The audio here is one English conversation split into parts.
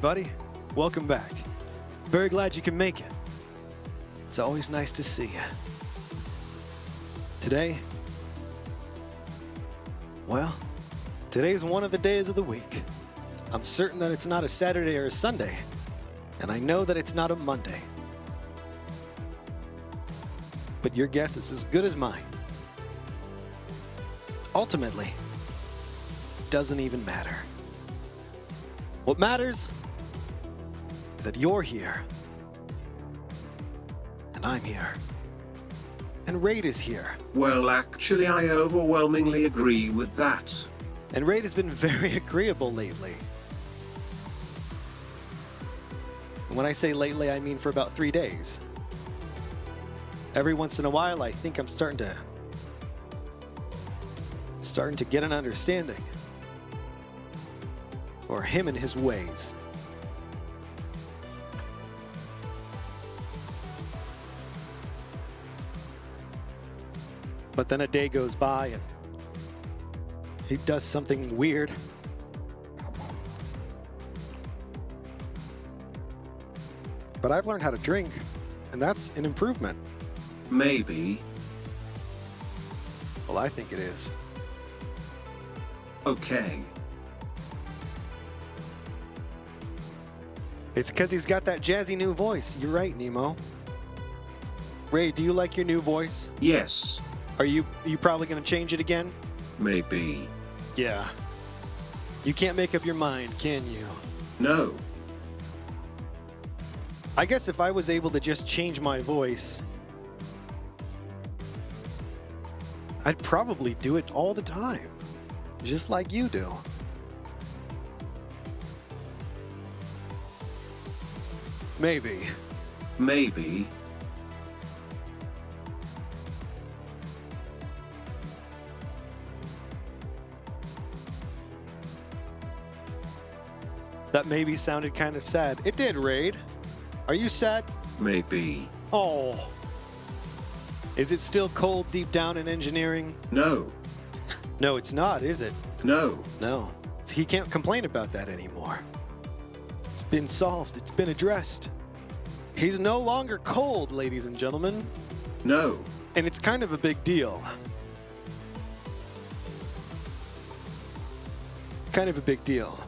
everybody. Welcome back. Very glad you can make it. It's always nice to see you. Today, well, today's one of the days of the week. I'm certain that it's not a Saturday or a Sunday, and I know that it's not a Monday. But your guess is as good as mine. Ultimately, it doesn't even matter. What matters is that you're here, and I'm here, and Raid is here. Well, actually, I overwhelmingly agree with that. And Raid has been very agreeable lately. And when I say lately, I mean for about 3 days. Every once in a while, I think I'm starting to get an understanding for him and his ways. But then a day goes by and he does something weird. But I've learned how to drink, and that's an improvement. Maybe. Well, I think it is. Okay. It's because he's got that jazzy new voice. You're right, Nemo. Ray, do you like your new voice? Yes. Are you probably going to change it again? Maybe. Yeah. You can't make up your mind, can you? No. I guess if I was able to just change my voice, I'd probably do it all the time, just like you do. Maybe. Maybe. That maybe sounded kind of sad. It did, Raid. Are you sad? Maybe. Oh. Is it still cold deep down in engineering? No. No, it's not, is it? No. No. He can't complain about that anymore. It's been solved. It's been addressed. He's no longer cold, ladies and gentlemen. No. And it's kind of a big deal. Kind of a big deal.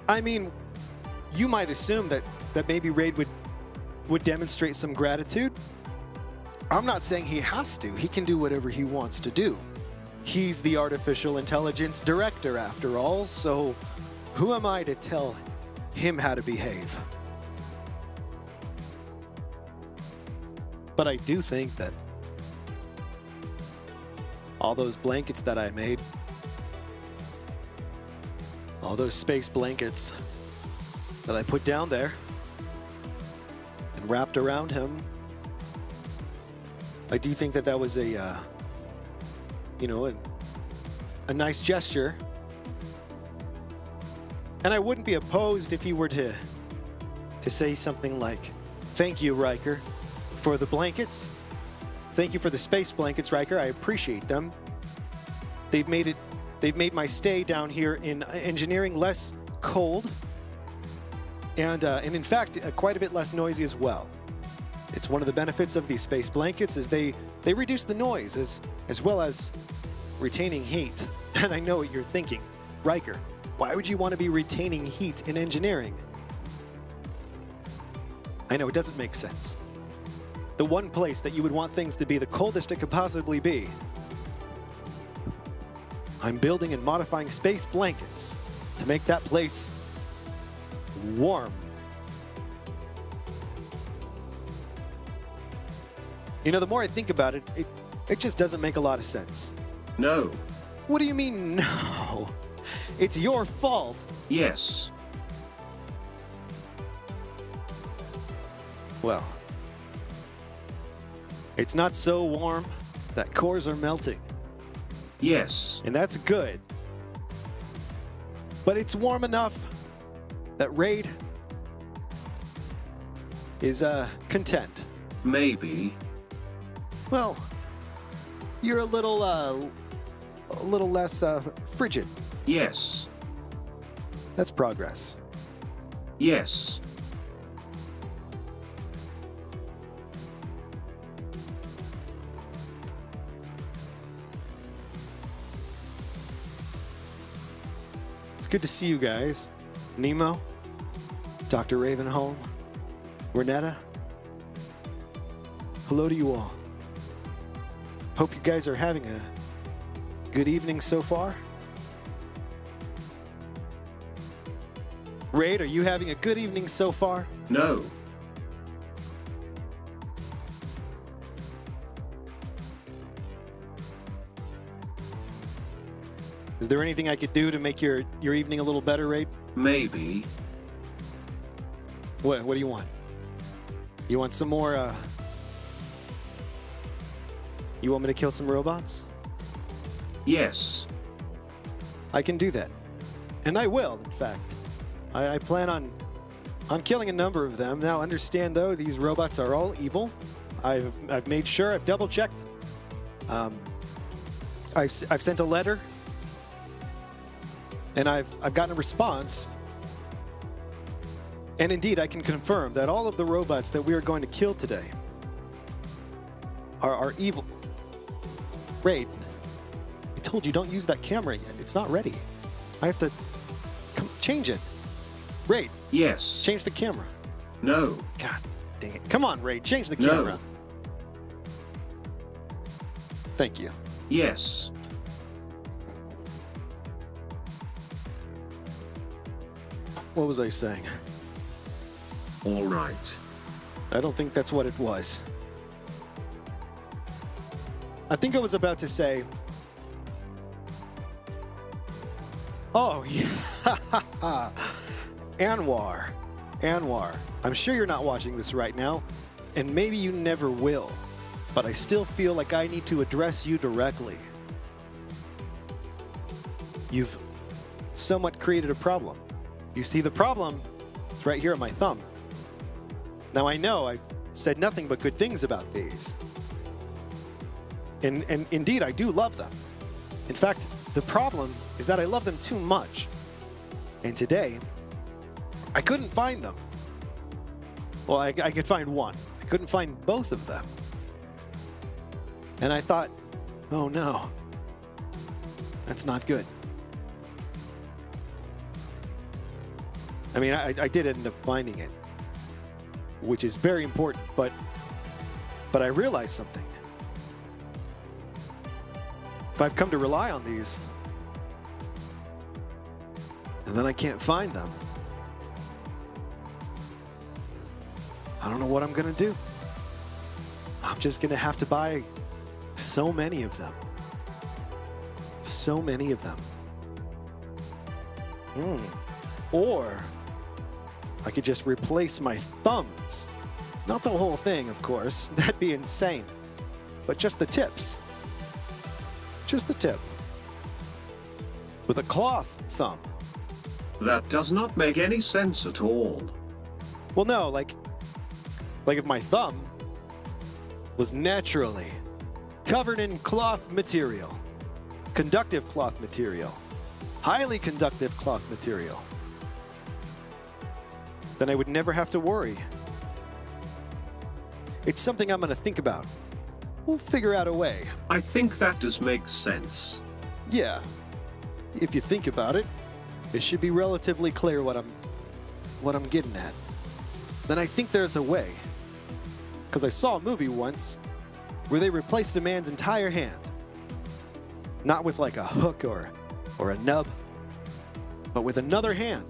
I mean, you might assume that maybe Raid would demonstrate some gratitude. I'm not saying he has to. He can do whatever he wants to do. He's the artificial intelligence director, after all, so who am I to tell him how to behave? But I do think that all those blankets that I made, all those space blankets that I put down there and wrapped around him, I do think that was a, you know, a nice gesture. And I wouldn't be opposed if he were to say something like, "Thank you, Ryker, for the blankets. Thank you for the space blankets, Ryker. I appreciate them. They've made my stay down here in engineering less cold, and in fact, quite a bit less noisy as well. It's one of the benefits of these space blankets is they reduce the noise as well as retaining heat." And I know what you're thinking, Ryker, why would you want to be retaining heat in engineering? I know, it doesn't make sense. The one place that you would want things to be the coldest it could possibly be. I'm building and modifying space blankets to make that place warm. You know, the more I think about it, it just doesn't make a lot of sense. No. What do you mean, no? It's your fault. Yes. Well, it's not so warm that cores are melting. Yes. And that's good. But it's warm enough that Raid is content. Maybe. Well, you're a little less frigid Yes. That's progress. Yes. It's good to see you guys. Nemo, Dr. Ravenholm, Renetta. Hello to you all. Hope you guys are having a good evening so far. Raid, are you having a good evening so far? No. Is there anything I could do to make your evening a little better, Raid? Maybe. What do you want? You want some more, You want me to kill some robots? Yes. I can do that. And I will, in fact. I plan on killing a number of them. Now, understand, though, these robots are all evil. I've made sure, I've double-checked. I've sent a letter. And I've gotten a response. And indeed, I can confirm that all of the robots that we are going to kill today are evil. Raid, I told you, don't use that camera yet. It's not ready. I have to change it. Raid. Yes. Change the camera. No. God dang it. Come on, Raid. Change the camera. No. Thank you. Yes. What was I saying? All right. I don't think that's what it was. I think I was about to say, oh, yeah. Anwar, I'm sure you're not watching this right now, and maybe you never will, but I still feel like I need to address you directly. You've somewhat created a problem. You see, the problem is right here at my thumb. Now, I know I've said nothing but good things about these. And indeed, I do love them. In fact, the problem is that I love them too much. And today, I couldn't find them. Well, I could find one. I couldn't find both of them. And I thought, oh no, that's not good. I mean, I did end up finding it, which is very important, but I realized something. If I've come to rely on these, and then I can't find them, I don't know what I'm gonna do. I'm just gonna have to buy so many of them. So many of them. Or I could just replace my thumbs. Not the whole thing, of course. That'd be insane. But just the tips. Just the tip. With a cloth thumb. That does not make any sense at all. Well, no, like if my thumb was naturally covered in cloth material, conductive cloth material, highly conductive cloth material, then I would never have to worry. It's something I'm going to think about. We'll figure out a way. I think that does make sense. Yeah. If you think about it, it should be relatively clear what I'm getting at. Then I think there's a way. Because I saw a movie once where they replaced a man's entire hand. Not with like a hook or a nub, but with another hand.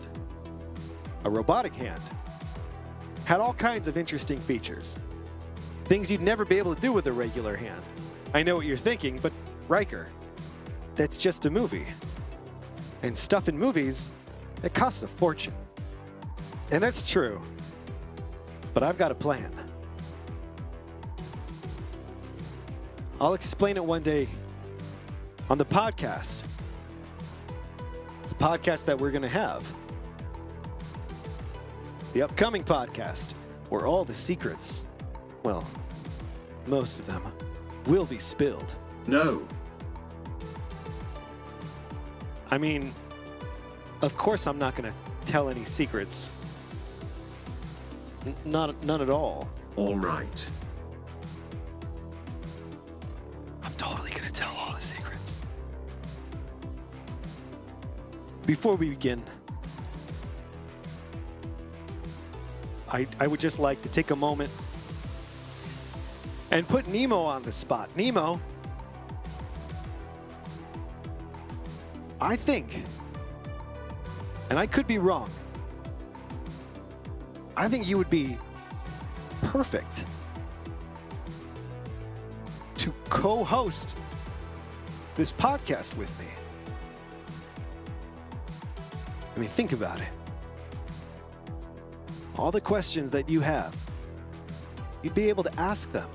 A robotic hand. Had all kinds of interesting features. Things you'd never be able to do with a regular hand. I know what you're thinking, but Ryker, that's just a movie. And stuff in movies, it costs a fortune. And that's true. But I've got a plan. I'll explain it one day on the podcast. The podcast that we're going to have. The upcoming podcast, where all the secrets, well, most of them, will be spilled. No. I mean, Of course I'm not going to tell any secrets. None at all. All right. I'm totally going to tell all the secrets. Before we begin, I would just like to take a moment and put Nemo on the spot. Nemo, I think, and I could be wrong, I think you would be perfect to co-host this podcast with me. I mean, think about it. All the questions that you have, you'd be able to ask them.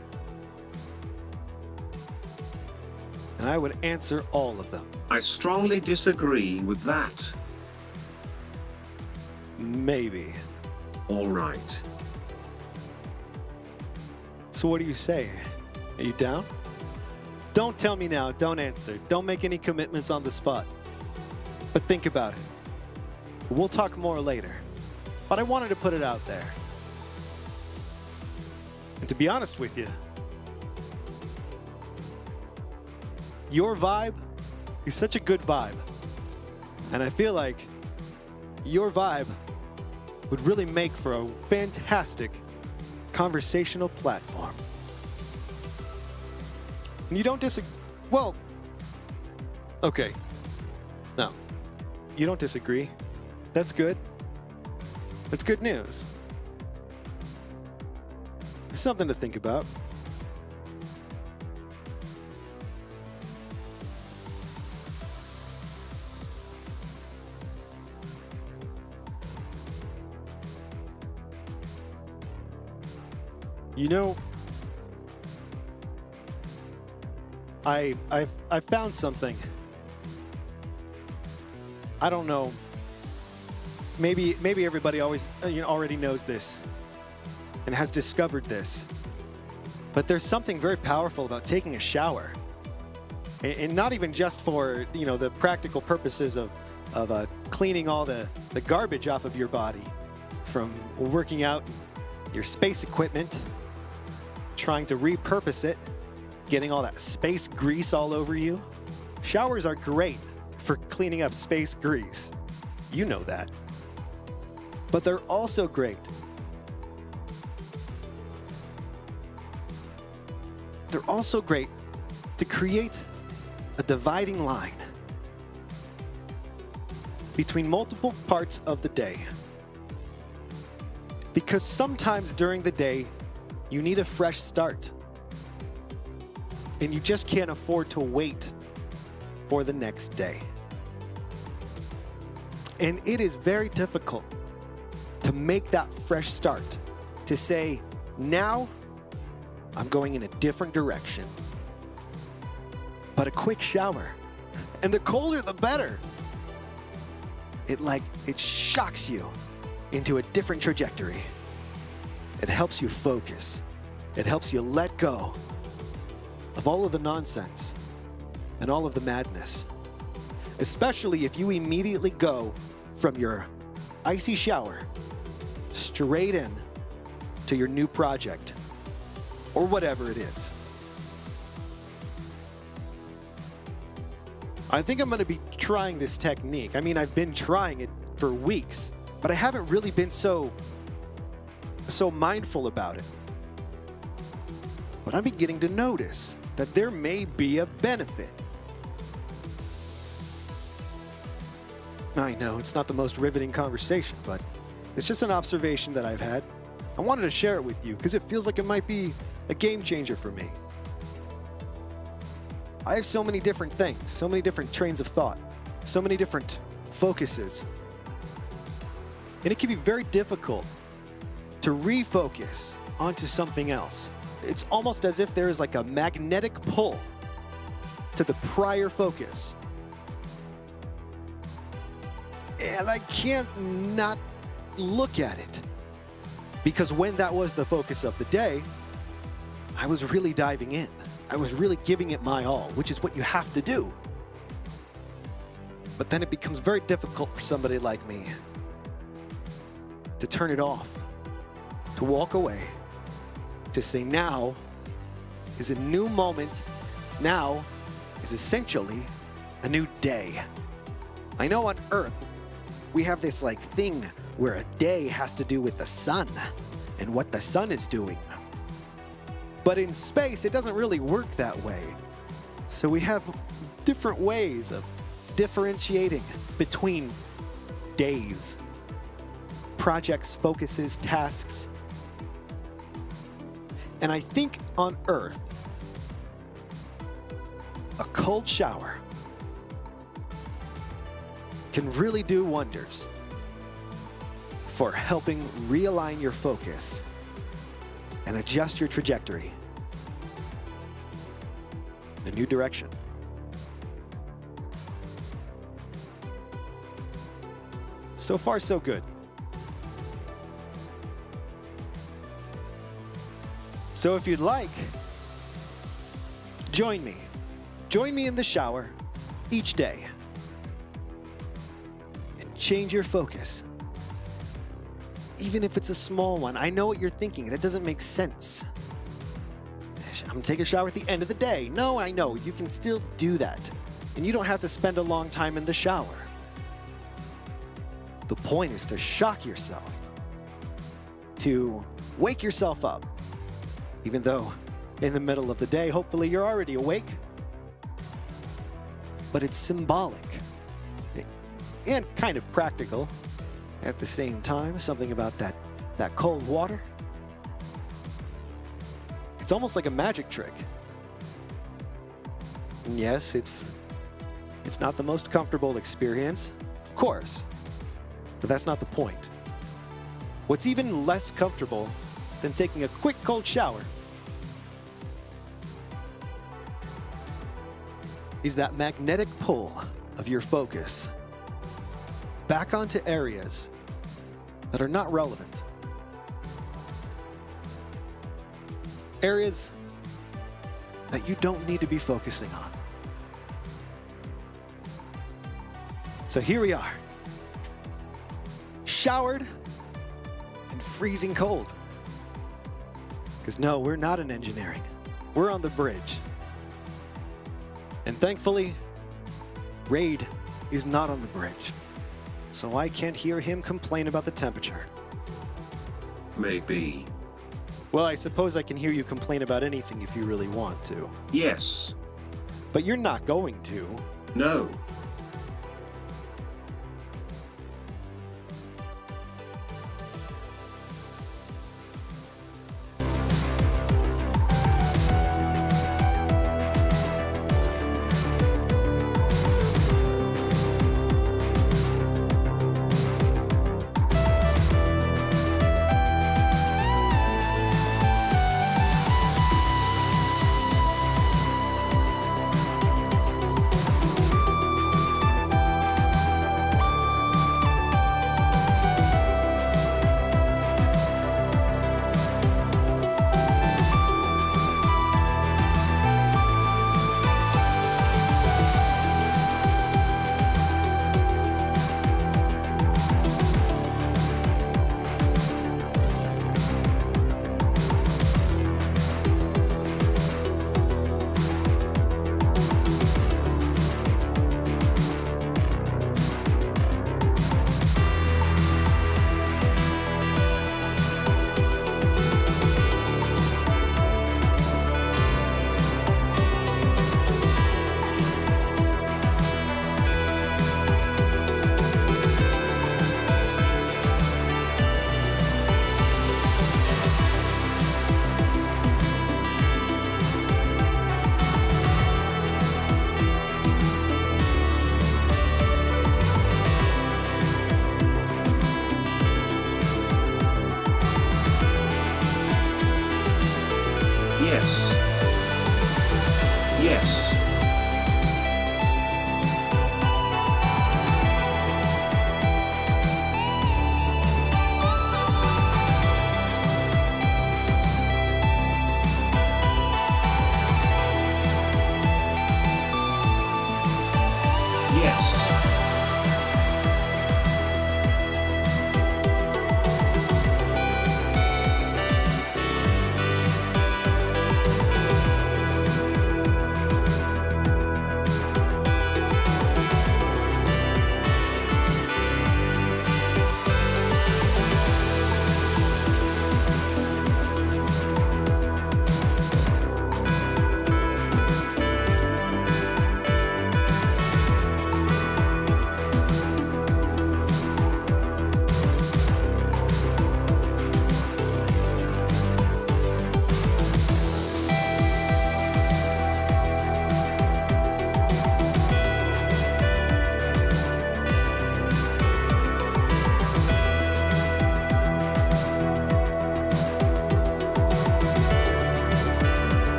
And I would answer all of them. I strongly disagree with that. Maybe. All right. So what do you say? Are you down? Don't tell me now. Don't answer. Don't make any commitments on the spot. But think about it. We'll talk more later. But I wanted to put it out there. And to be honest with you, your vibe is such a good vibe. And I feel like your vibe would really make for a fantastic conversational platform. And you don't disagree? Well, okay. No, you don't disagree. That's good. That's good news. Something to think about. You know, I found something. I don't know. Maybe everybody already knows this and has discovered this. But there's something very powerful about taking a shower. And not even just for, the practical purposes of cleaning all the garbage off of your body from working out your space equipment, trying to repurpose it, getting all that space grease all over you. Showers are great for cleaning up space grease. You know that. But they're also great. They're also great to create a dividing line between multiple parts of the day. Because sometimes during the day, you need a fresh start. And you just can't afford to wait for the next day. And it is very difficult to make that fresh start, to say, now I'm going in a different direction. But a quick shower, and the colder the better. It shocks you into a different trajectory. It helps you focus. It helps you let go of all of the nonsense and all of the madness. Especially if you immediately go from your icy shower straight in to your new project or whatever it is. I think I'm going to be trying this technique. I mean, I've been trying it for weeks, but I haven't really been so mindful about it. But I'm beginning to notice that there may be a benefit. I know it's not the most riveting conversation, but it's just an observation that I've had. I wanted to share it with you because it feels like it might be a game changer for me. I have so many different things, so many different trains of thought, so many different focuses. And it can be very difficult to refocus onto something else. It's almost as if there is like a magnetic pull to the prior focus. And I can't not look at it. Because when that was the focus of the day, I was really diving in. I was really giving it my all, which is what you have to do. But then it becomes very difficult for somebody like me to turn it off, to walk away, to say now is a new moment, now is essentially a new day. I know on Earth, we have this like thing where a day has to do with the sun and what the sun is doing. But in space, it doesn't really work that way. So we have different ways of differentiating between days, projects, focuses, tasks. And I think on Earth, a cold shower can really do wonders for helping realign your focus and adjust your trajectory in a new direction. So far, so good. So if you'd like, join me. Join me in the shower each day and change your focus. Even if it's a small one. I know what you're thinking. That doesn't make sense. I'm gonna take a shower at the end of the day. No, I know. You can still do that. And you don't have to spend a long time in the shower. The point is to shock yourself, to wake yourself up, even though in the middle of the day, hopefully you're already awake. But it's symbolic and kind of practical at the same time. Something about that cold water. It's almost like a magic trick. And yes, it's not the most comfortable experience, of course. But that's not the point. What's even less comfortable than taking a quick cold shower is that magnetic pull of your focus back onto areas that are not relevant. Areas that you don't need to be focusing on. So here we are. Showered and freezing cold. Because no, we're not in engineering. We're on the bridge. And thankfully, Raid is not on the bridge. So I can't hear him complain about the temperature. Maybe. Well, I suppose I can hear you complain about anything if you really want to. Yes. But you're not going to. No. Yes.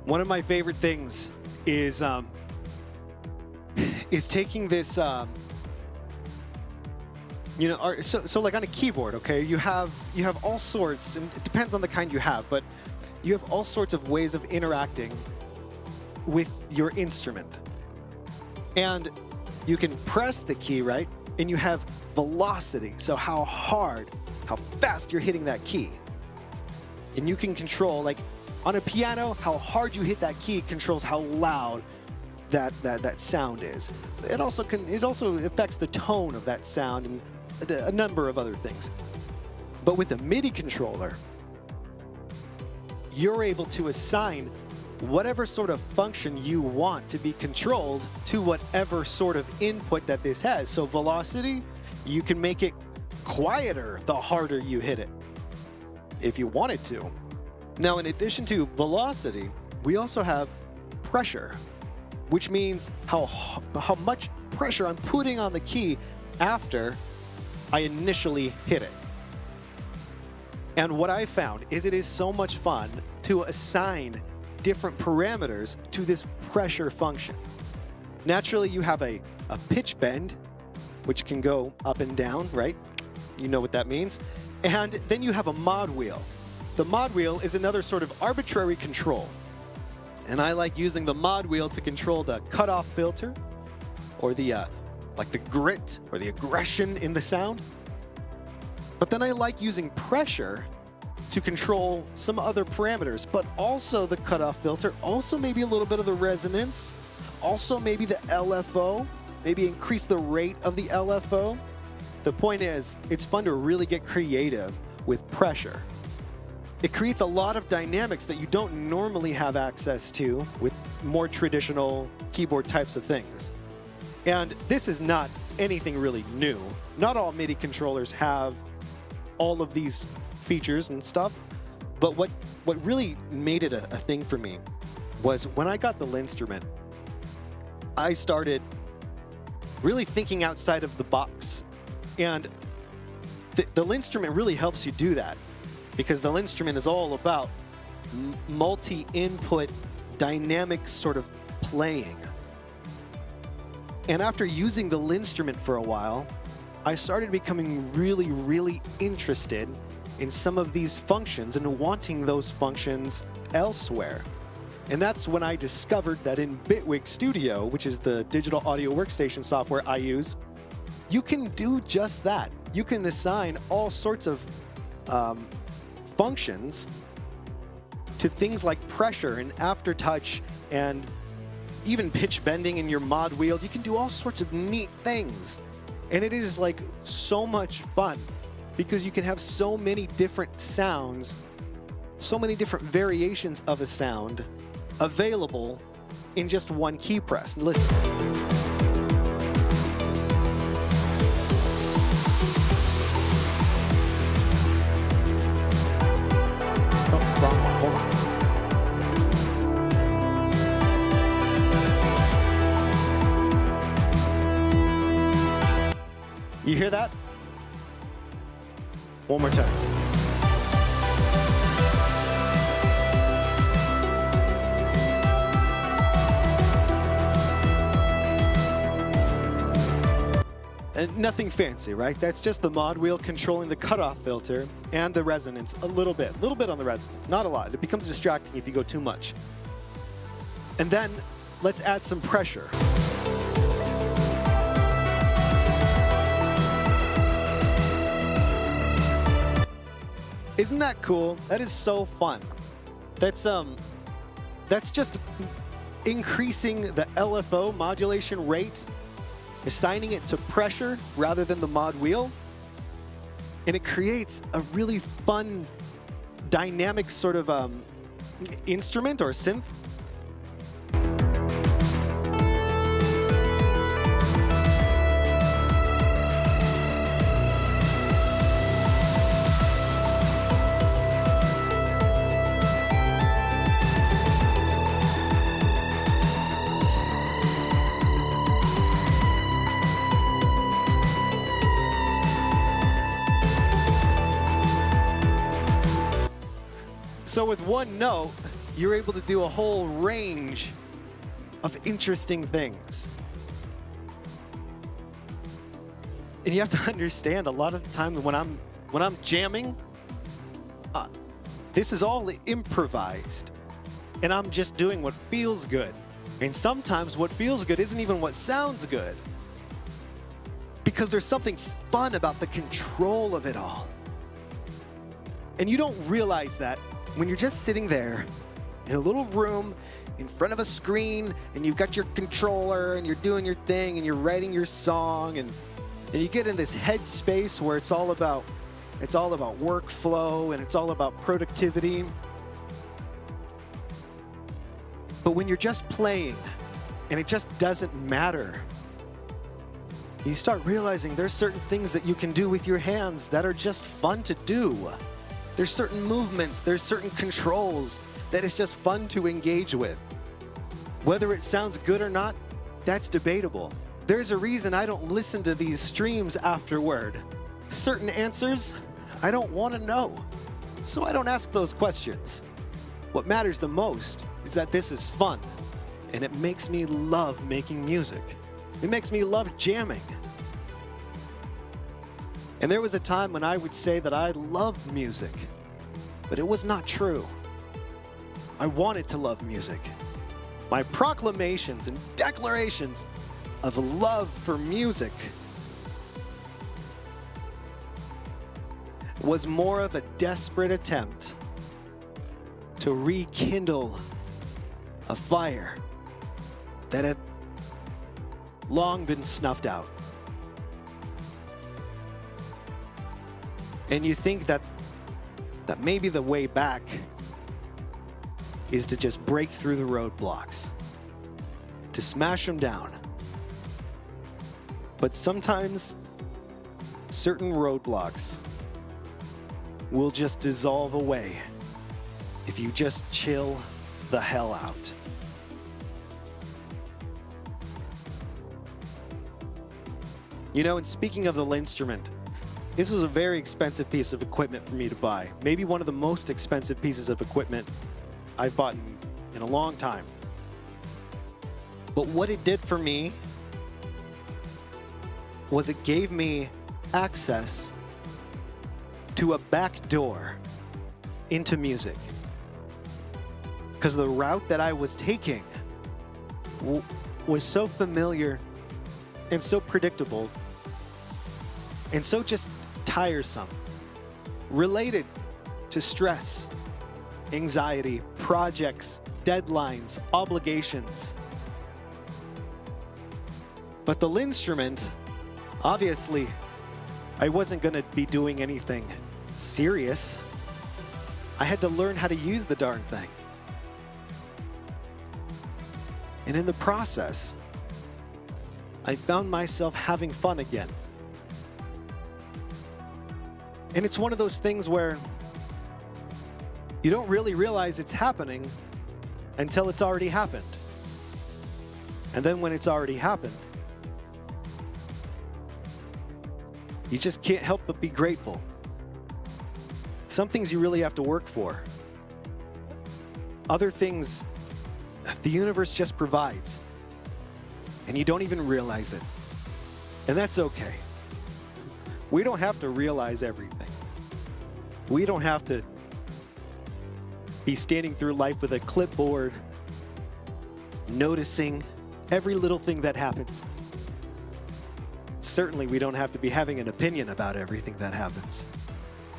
One of my favorite things is taking this, so like on a keyboard, okay, you have all sorts, and it depends on the kind you have, but you have all sorts of ways of interacting with your instrument. And you can press the key, right? And you have velocity, so how hard, how fast you're hitting that key. And you can control, like on a piano, how hard you hit that key controls how loud that sound is. It also affects the tone of that sound and a number of other things. But with a MIDI controller, you're able to assign whatever sort of function you want to be controlled to whatever sort of input that this has. So velocity, you can make it quieter the harder you hit it, if you wanted to. Now, in addition to velocity, we also have pressure, which means how much pressure I'm putting on the key after I initially hit it. And what I found is it is so much fun to assign different parameters to this pressure function. Naturally, you have a pitch bend, which can go up and down, right? You know what that means. And then you have a mod wheel. The mod wheel is another sort of arbitrary control. And I like using the mod wheel to control the cutoff filter, or the like the grit or the aggression in the sound. But then I like using pressure to control some other parameters, but also the cutoff filter, also maybe a little bit of the resonance, also maybe the LFO, maybe increase the rate of the LFO. The point is, it's fun to really get creative with pressure. It creates a lot of dynamics that you don't normally have access to with more traditional keyboard types of things. And this is not anything really new. Not all MIDI controllers have all of these features and stuff, but what really made it a thing for me was when I got the Linstrument, I started really thinking outside of the box. And the Linstrument really helps you do that, because the Linstrument is all about multi-input dynamic sort of playing. And after using the Linstrument for a while, I started becoming really, really interested in some of these functions and wanting those functions elsewhere. And that's when I discovered that in Bitwig Studio, which is the digital audio workstation software I use, you can do just that. You can assign all sorts of functions to things like pressure and aftertouch and even pitch bending in your mod wheel. You can do all sorts of neat things. And it is like so much fun because you can have so many different sounds, so many different variations of a sound available in just one key press. Listen. Oh, wrong one. Hold on. You hear that? One more time. And nothing fancy, right? That's just the mod wheel controlling the cutoff filter and the resonance a little bit on the resonance, not a lot. It becomes distracting if you go too much. And then let's add some pressure. Isn't that cool? That is so fun. That's just increasing the LFO modulation rate, assigning it to pressure rather than the mod wheel, and it creates a really fun, dynamic sort of instrument or synth. So with one note, you're able to do a whole range of interesting things. And you have to understand, a lot of the time when I'm jamming, this is all improvised. And I'm just doing what feels good. And sometimes what feels good isn't even what sounds good. Because there's something fun about the control of it all. And you don't realize that when you're just sitting there in a little room in front of a screen and you've got your controller and you're doing your thing and you're writing your song and you get in this headspace where it's all about workflow and it's all about productivity. But when you're just playing and it just doesn't matter, you start realizing there's certain things that you can do with your hands that are just fun to do. There's certain movements, there's certain controls that it's just fun to engage with. Whether it sounds good or not, that's debatable. There's a reason I don't listen to these streams afterward. Certain answers, I don't want to know. So I don't ask those questions. What matters the most is that this is fun, and it makes me love making music. It makes me love jamming. And there was a time when I would say that I loved music, but it was not true. I wanted to love music. My proclamations and declarations of love for music was more of a desperate attempt to rekindle a fire that had long been snuffed out. And you think that maybe the way back is to just break through the roadblocks, to smash them down. But sometimes certain roadblocks will just dissolve away if you just chill the hell out. You know, and speaking of the instrument, this was a very expensive piece of equipment for me to buy. Maybe one of the most expensive pieces of equipment I've bought in a long time. But what it did for me was it gave me access to a back door into music. Because the route that I was taking was so familiar and so predictable and so just tiresome, related to stress, anxiety, projects, deadlines, obligations. But the instrument, obviously, I wasn't going to be doing anything serious. I had to learn how to use the darn thing. And in the process, I found myself having fun again. And it's one of those things where you don't really realize it's happening until it's already happened. And then when it's already happened, you just can't help but be grateful. Some things you really have to work for. Other things, the universe just provides. And you don't even realize it. And that's okay. We don't have to realize everything. We don't have to be standing through life with a clipboard, noticing every little thing that happens. Certainly, we don't have to be having an opinion about everything that happens.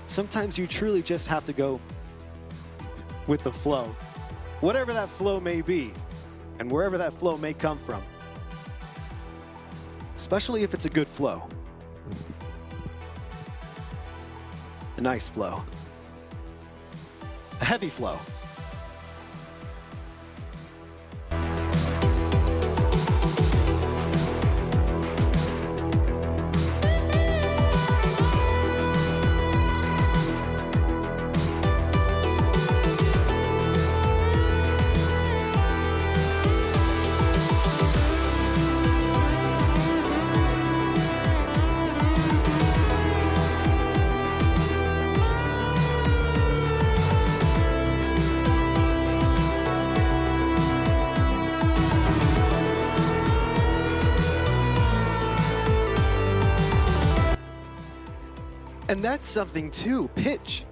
Sometimes you truly just have to go with the flow, whatever that flow may be, and wherever that flow may come from. Especially if it's a good flow. A nice flow. A heavy flow. And that's something too, pitch.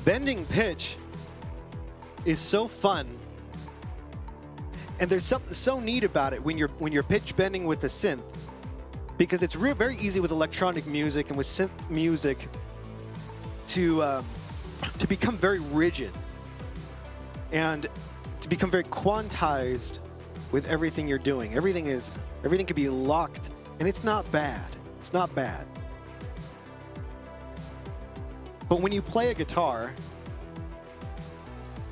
Bending pitch is so fun. And there's something so neat about it when you're pitch bending with a synth, because it's very easy with electronic music and with synth music to become very rigid and to become very quantized with everything you're doing. Everything can be locked, and it's not bad. It's not bad. But when you play a guitar,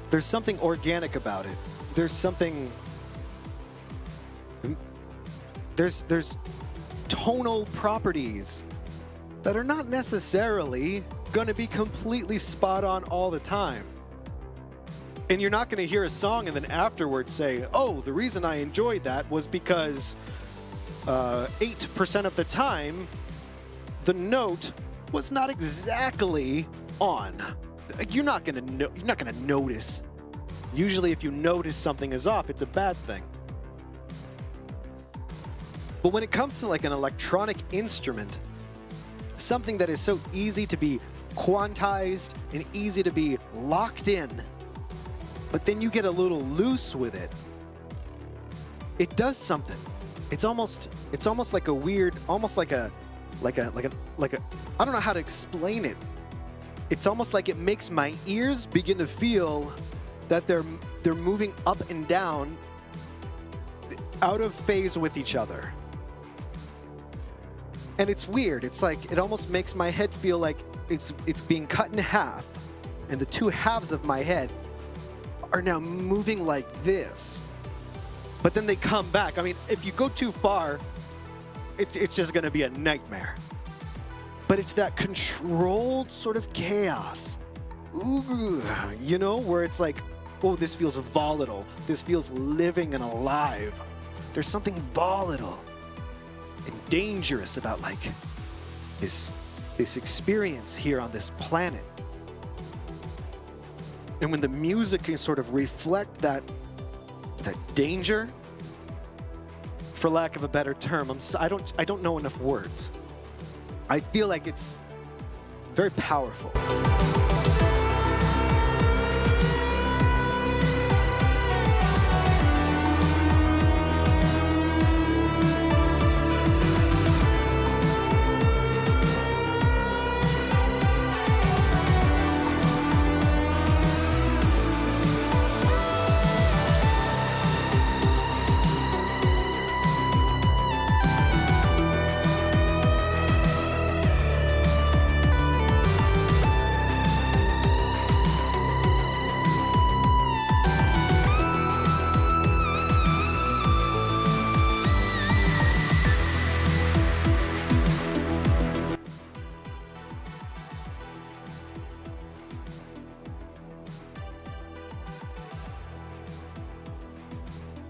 there's something organic about it. There's tonal properties that are not necessarily going to be completely spot on all the time. And you're not going to hear a song and then afterwards say, oh, the reason I enjoyed that was because 8% of the time the note was not exactly on. You're not going to notice. Usually if you notice something is off, it's a bad thing. But when it comes to like an electronic instrument, something that is so easy to be quantized and easy to be locked in, but then you get a little loose with it, it does something. It's almost like a weird, almost like a I don't know how to explain it. It's almost like it makes my ears begin to feel that they're moving up and down, out of phase with each other. And it's weird. It's like it almost makes my head feel like it's being cut in half, and the two halves of my head are now moving like this. But then they come back. I mean, if you go too far, it's just going to be a nightmare. But it's that controlled sort of chaos. Ooh, you know, where it's like, oh, this feels volatile. This feels living and alive. There's something volatile and dangerous about like this experience here on this planet. And when the music can sort of reflect that danger, for lack of a better term, I don't know enough words. I feel like it's very powerful.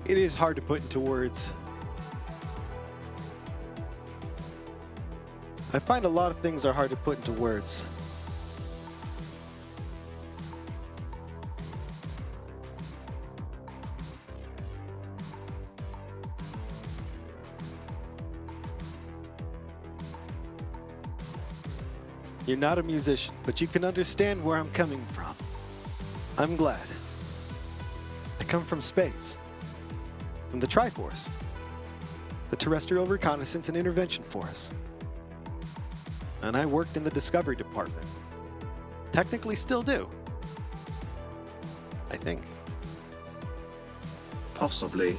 It is hard to put into words. I find a lot of things are hard to put into words. You're not a musician, but you can understand where I'm coming from. I'm glad. I come from space. From the Triforce, the Terrestrial Reconnaissance and Intervention Force. And I worked in the Discovery Department. Technically still do. I think. Possibly.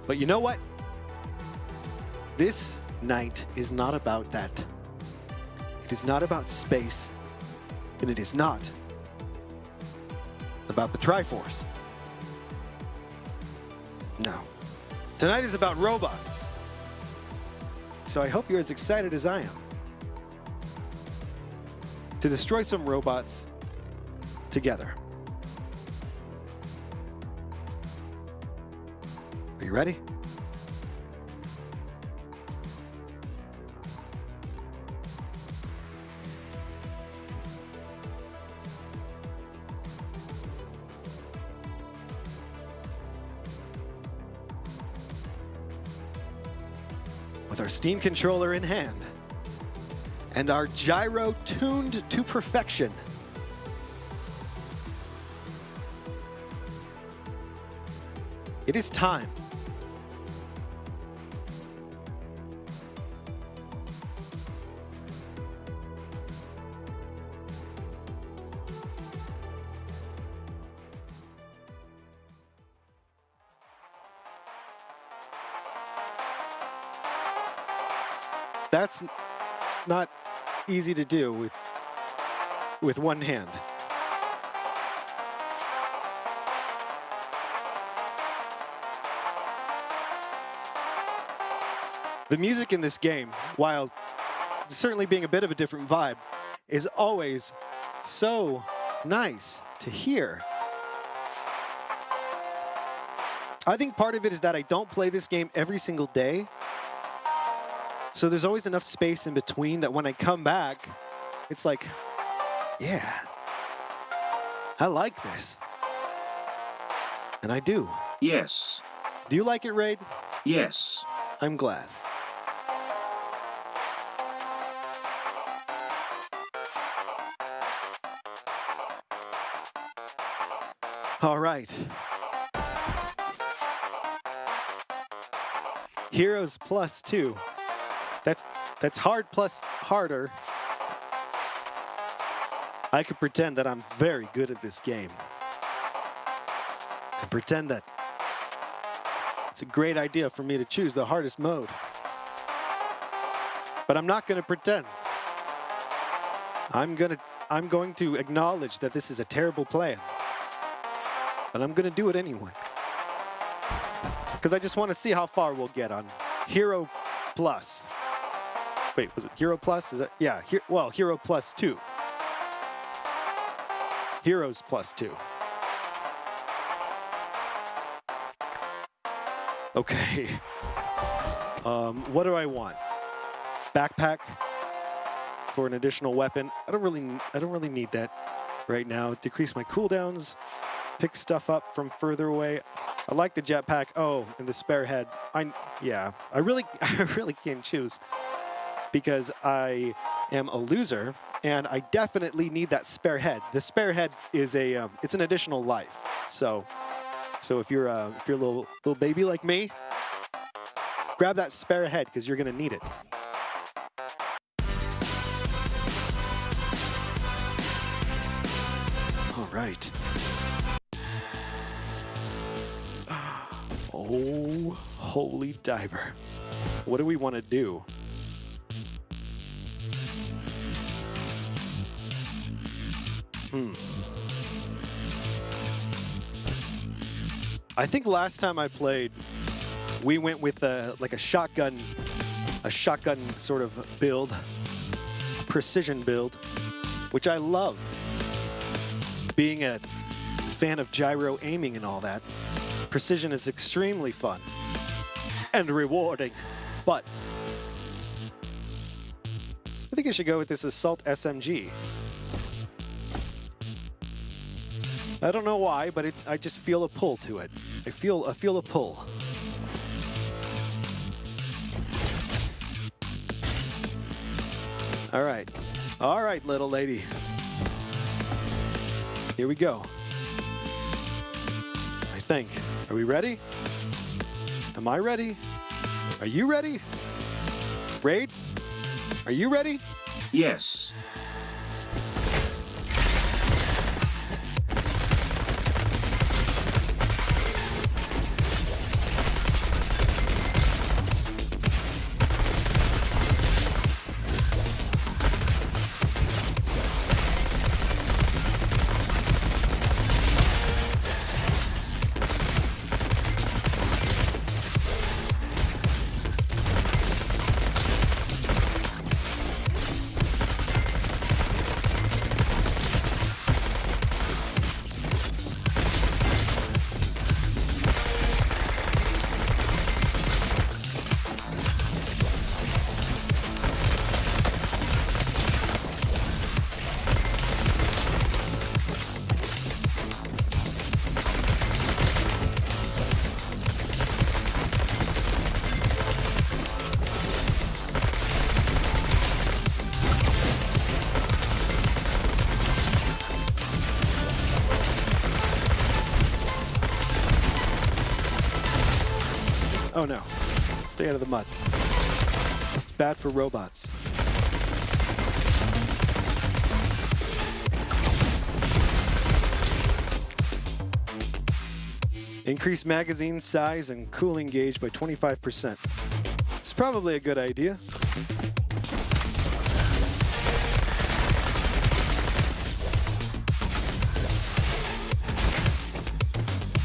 But you know what? This night is not about that. It is not about space, and it is not about the Triforce. No. Tonight is about robots. So I hope you're as excited as I am to destroy some robots together. Are you ready? with our Steam controller in hand and our gyro tuned to perfection. It is time. That's not easy to do with one hand. The music in this game, while certainly being a bit of a different vibe, is always so nice to hear. I think part of it is that I don't play this game every single day. So there's always enough space in between that when I come back, it's like, yeah, I like this. And I do. Yes. Do you like it, Raid? Yes. I'm glad. All right. Heroes +2. That's hard plus harder. I could pretend that I'm very good at this game. And pretend that it's a great idea for me to choose the hardest mode. But I'm not going to pretend. I'm going to acknowledge that this is a terrible plan. But I'm going to do it anyway. Because I just want to see how far we'll get on Hero Plus. Wait, was it Hero Plus? Is that, yeah, Hero +2. Heroes +2. Okay. What do I want? Backpack for an additional weapon. I don't really need that right now. Decrease my cooldowns. Pick stuff up from further away. I like the jetpack. Oh, and the spare head. I really can't choose because I am a loser and I definitely need that spare head. The spare head is it's an additional life. So if you're a little baby like me, grab that spare head because you're gonna need it. All right. Oh, holy diver. What do we want to do? I think last time I played, we went with like a shotgun sort of build, precision build, which I love. Being a fan of gyro aiming and all that, precision is extremely fun and rewarding, but I think I should go with this Assault SMG. I don't know why, but I just feel a pull to it. I feel a pull. All right, little lady. Here we go. I think. Are we ready? Am I ready? Are you ready? Raid? Are you ready? Yes. Oh no. Stay out of the mud. It's bad for robots. Increase magazine size and cooling gauge by 25%. It's probably a good idea.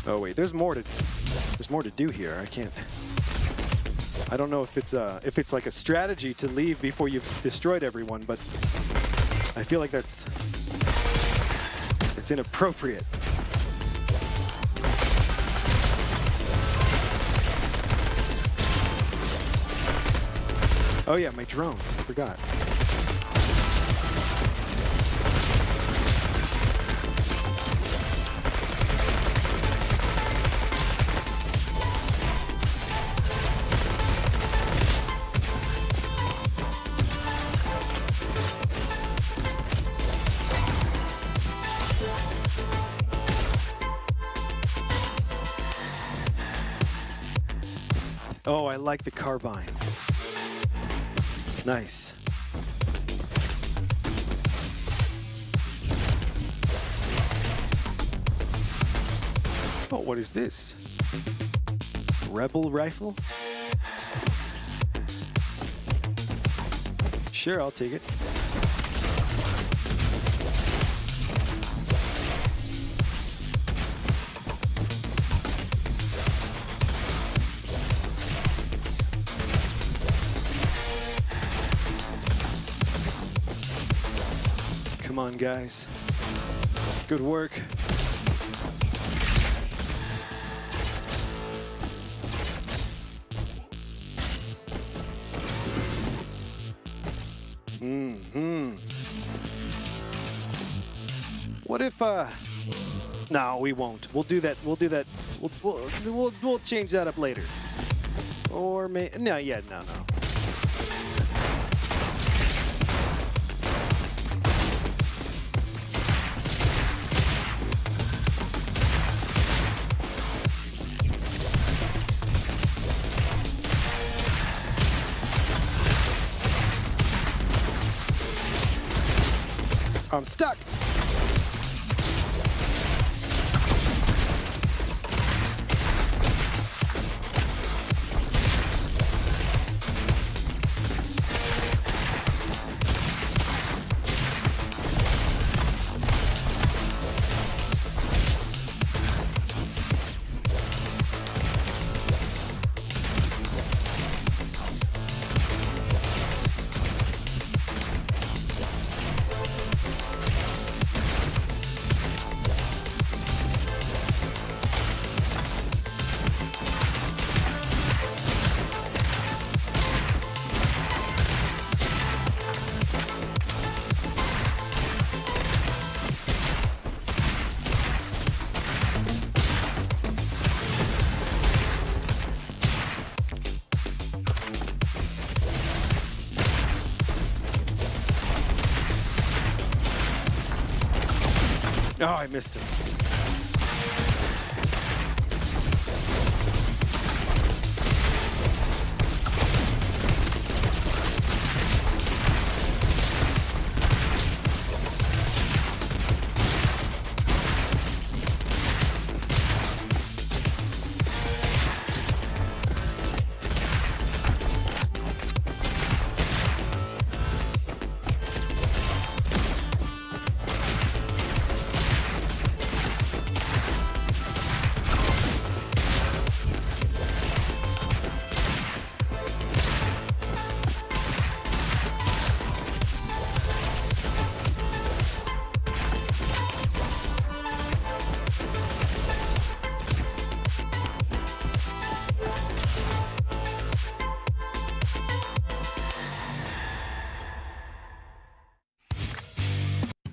Oh wait, there's more to do here. I don't know if it's like a strategy to leave before you've destroyed everyone, but I feel like it's inappropriate. Oh yeah, my drone. I forgot. Oh, I like the carbine. Nice. Oh, what is this? Rebel rifle? Sure, I'll take it. Come on, guys. Good work. What if no, we won't. We'll do that. We'll change that up later. Or no, no. I'm stuck. Oh, I missed him.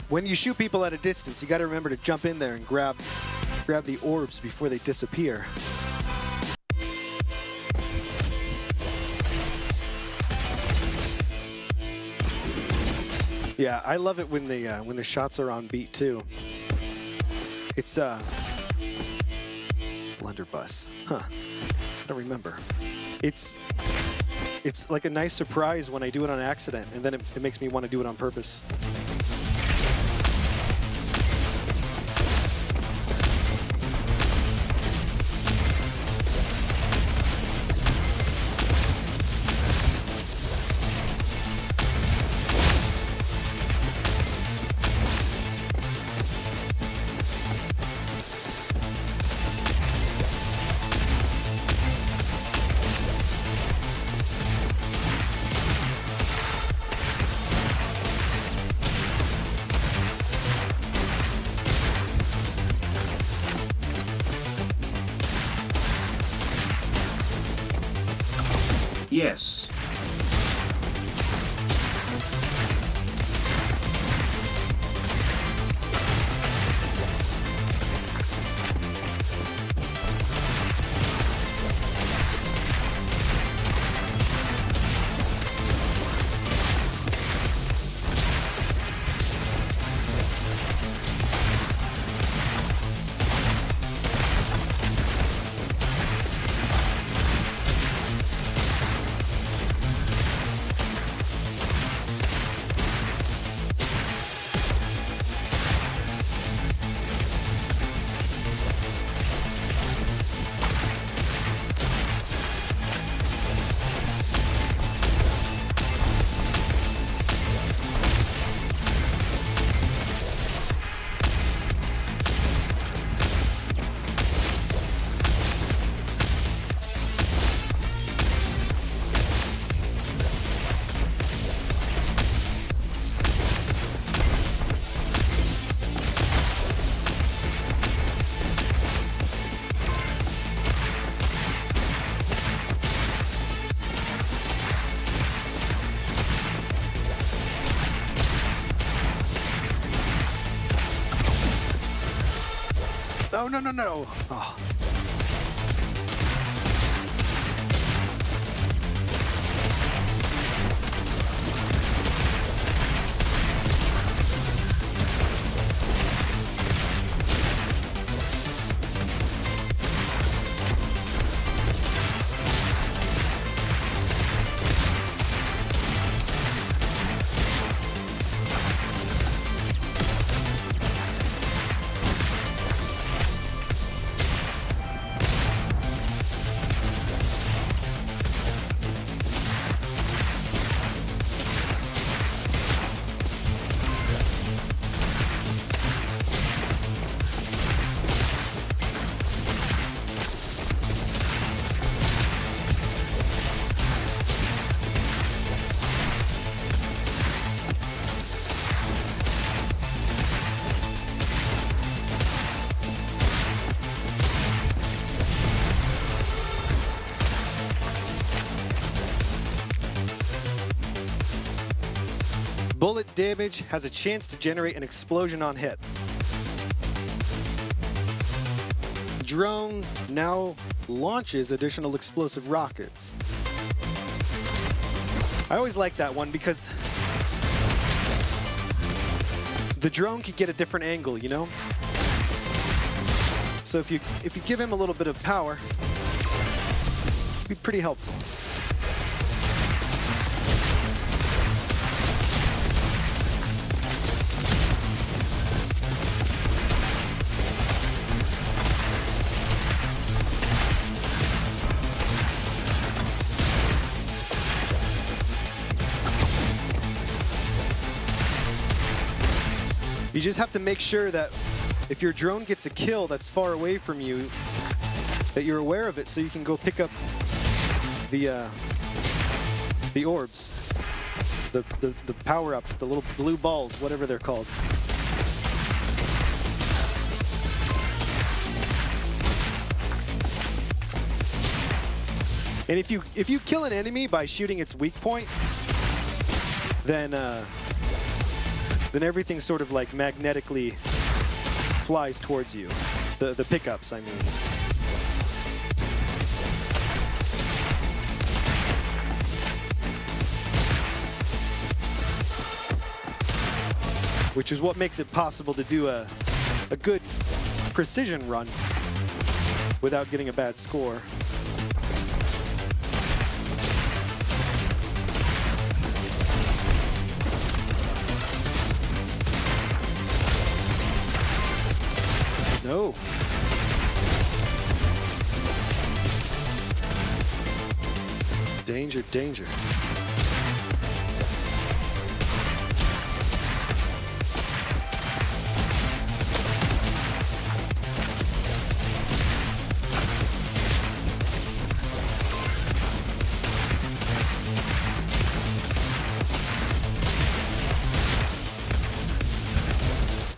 When you shoot people at a distance, you got to remember to jump in there and grab the orbs before they disappear. Yeah, I love it when the shots are on beat too. It's blunderbuss, huh? don't remember. It's like a nice surprise when I do it on accident, and then it makes me want to do it on purpose. Yes. Oh, no, no, no. Oh. Bullet damage has a chance to generate an explosion on hit. Drone now launches additional explosive rockets. I always like that one because the drone could get a different angle, you know? So if you give him a little bit of power, it'd be pretty helpful. You just have to make sure that if your drone gets a kill that's far away from you, that you're aware of it so you can go pick up the orbs, the power-ups, the little blue balls, whatever they're called. And if you kill an enemy by shooting its weak point, then everything sort of like magnetically flies towards you. The pickups, I mean. Which is what makes it possible to do a good precision run without getting a bad score. No. Danger, danger.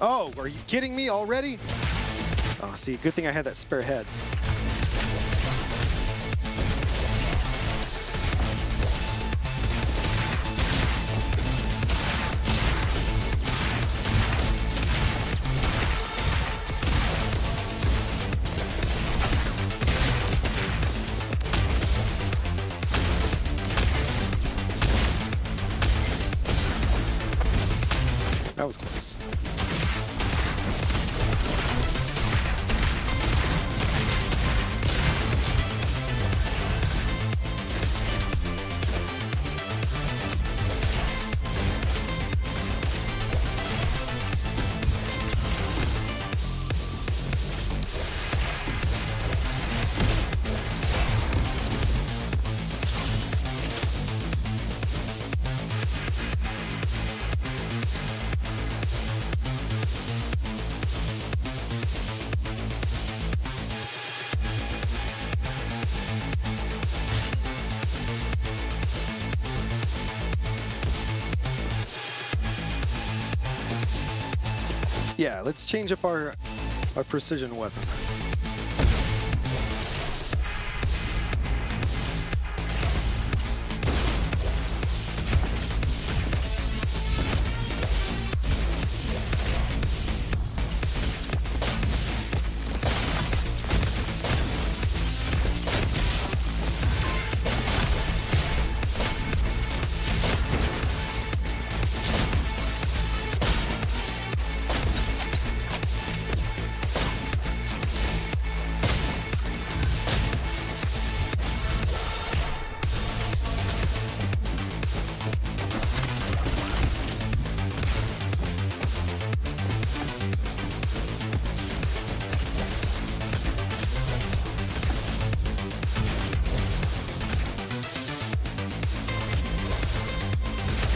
Oh, are you kidding me already? Oh, see, good thing I had that spare head. That was close. Yeah, let's change up our precision weapon.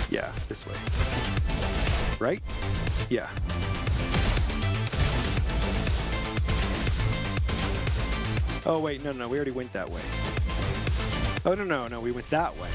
Yeah, this way. Right? Yeah. Oh, wait, no, we already went that way. Oh, no, we went that way.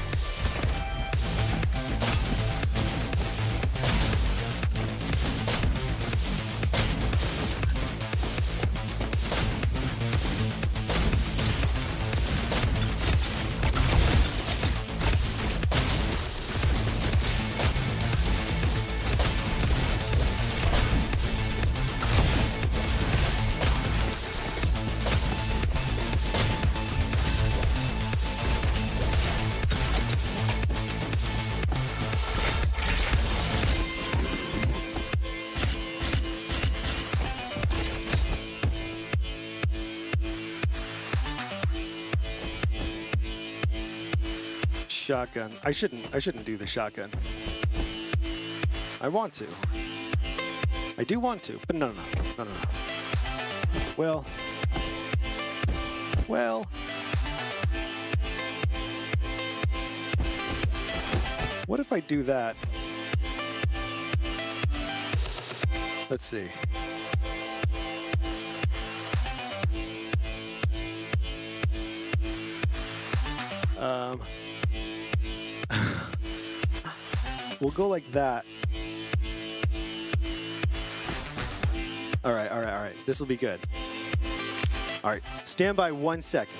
Shotgun. I shouldn't do the shotgun. I want to. I do want to, but no. Well. What if I do that? Let's see. We'll go like that. All right. This will be good. All right, stand by 1 second.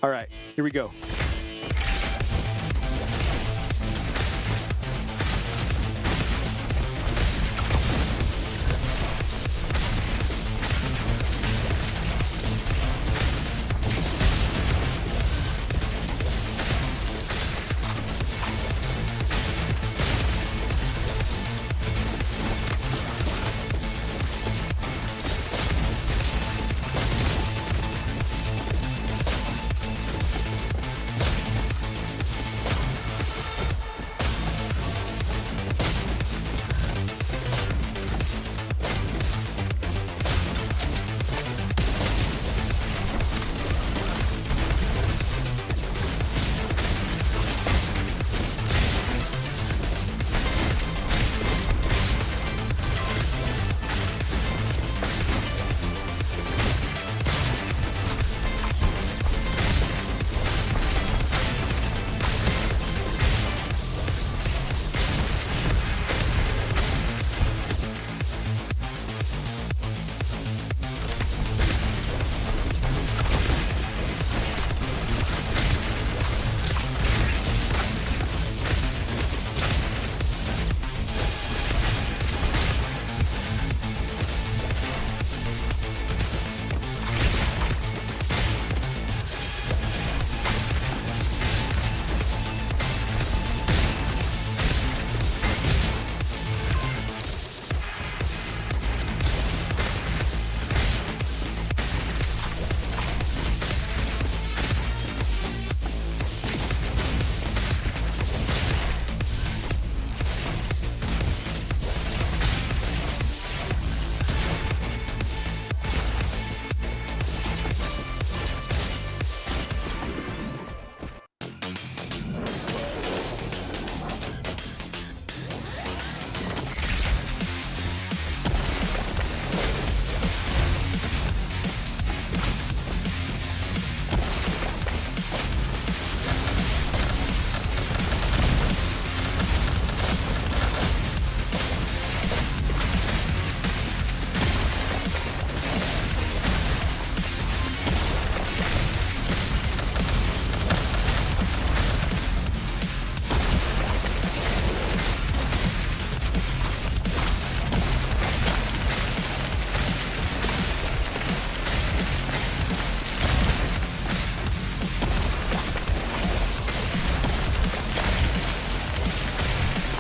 All right, here we go.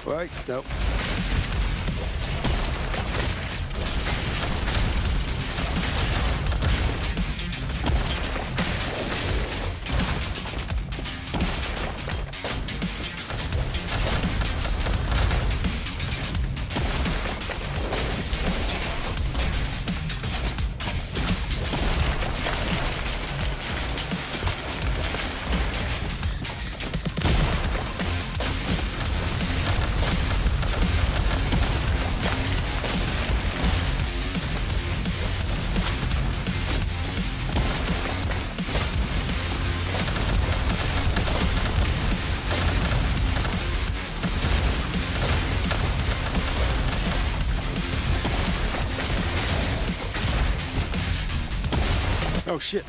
Right, nope. Oh, shit.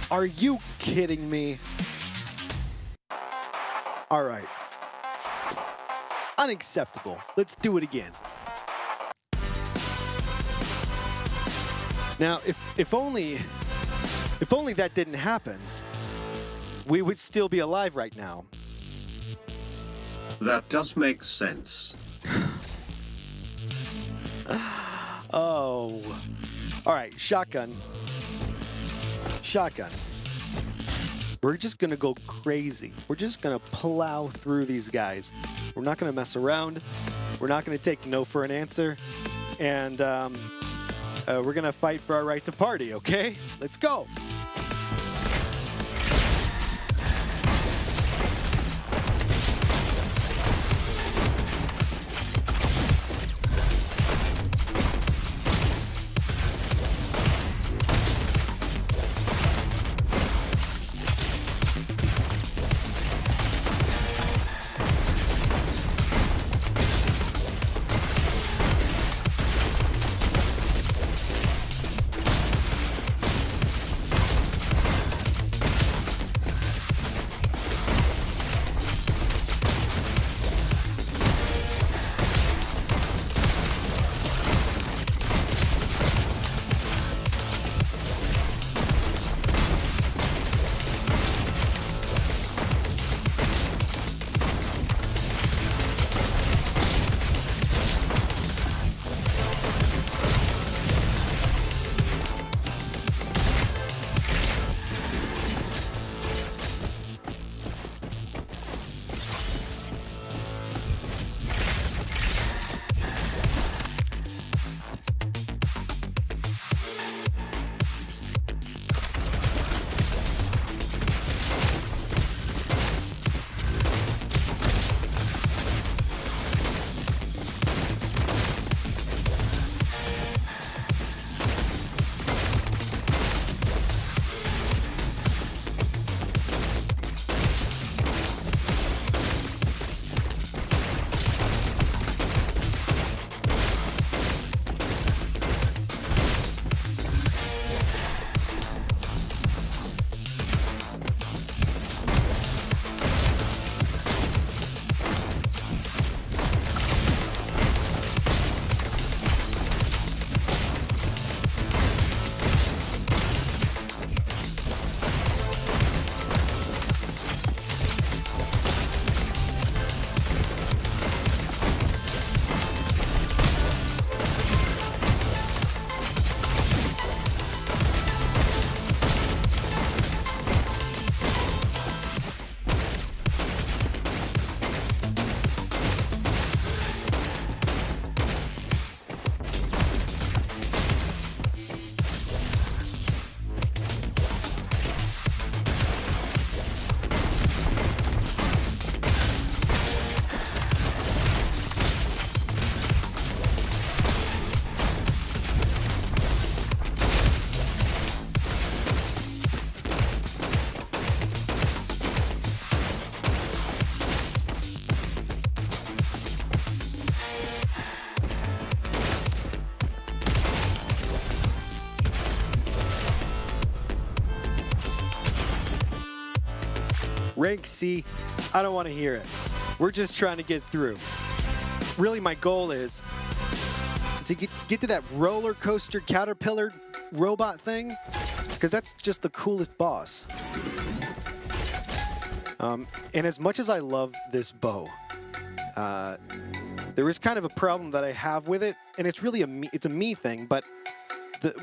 Are you kidding me? All right. Unacceptable. Let's do it again. Now, if only that didn't happen, we would still be alive right now. That does make sense. Oh. All right, shotgun. Shotgun. We're just going to go crazy. We're just going to plow through these guys. We're not going to mess around. We're not going to take no for an answer. And we're going to fight for our right to party, okay? Let's go. Rank C, I don't want to hear it. We're just trying to get through. Really, my goal is to get to that roller coaster caterpillar robot thing, because that's just the coolest boss. And as much as I love this bow, there is kind of a problem that I have with it, and it's really it's a me thing. But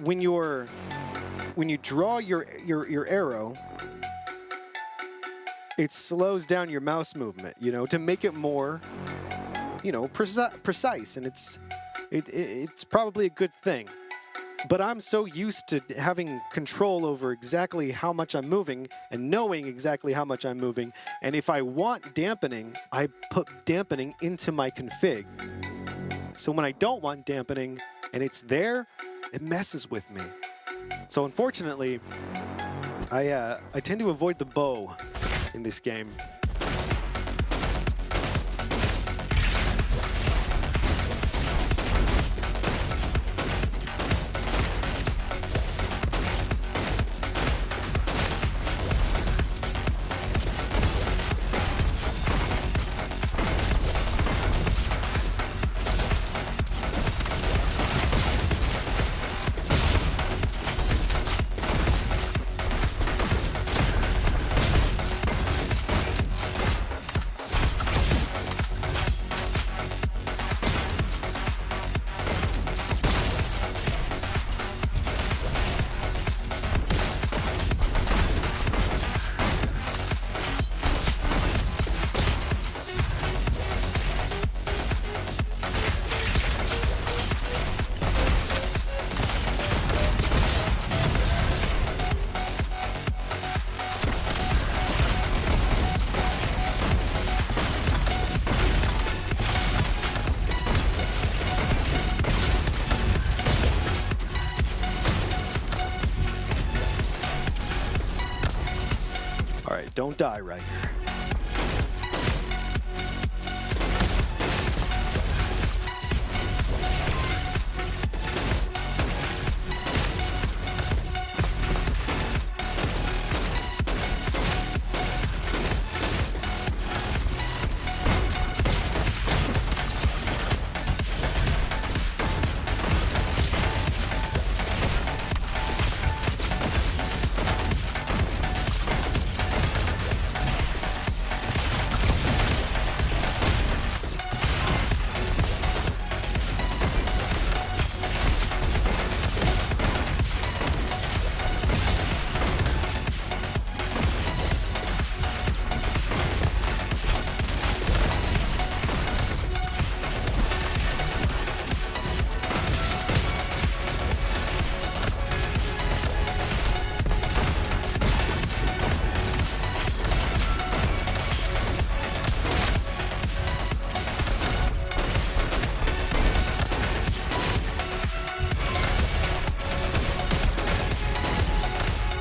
when you draw your arrow, it slows down your mouse movement, you know, to make it more, you know, precise, and it's probably a good thing. But I'm so used to having control over exactly how much I'm moving and knowing exactly how much I'm moving. And if I want dampening, I put dampening into my config. So when I don't want dampening and it's there, it messes with me. So unfortunately, I tend to avoid the bow in this game. All right, don't die, Ryker.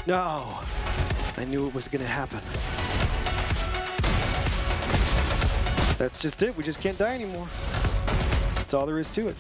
No, I knew it was going to happen. That's just it. We just can't die anymore. That's all there is to it.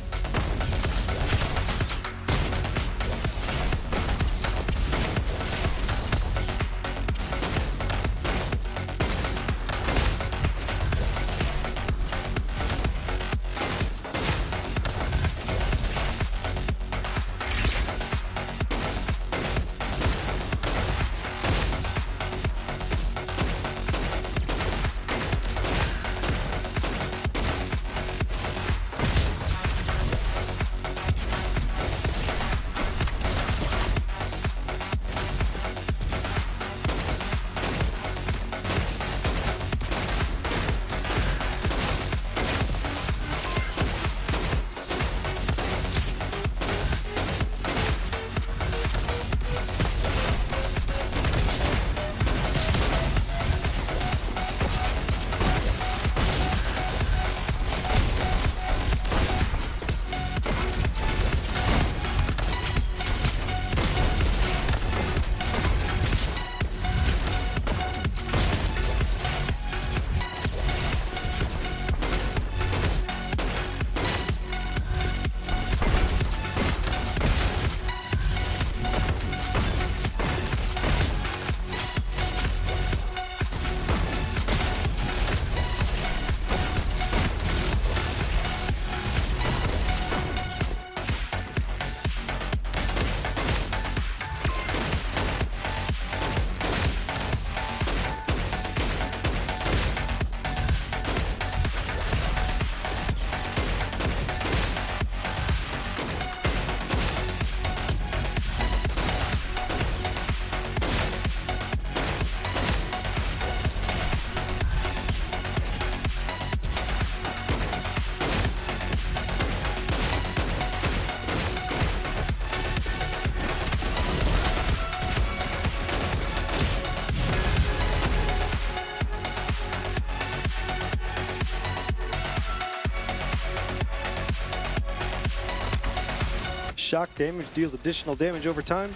shock damage deals additional damage over time.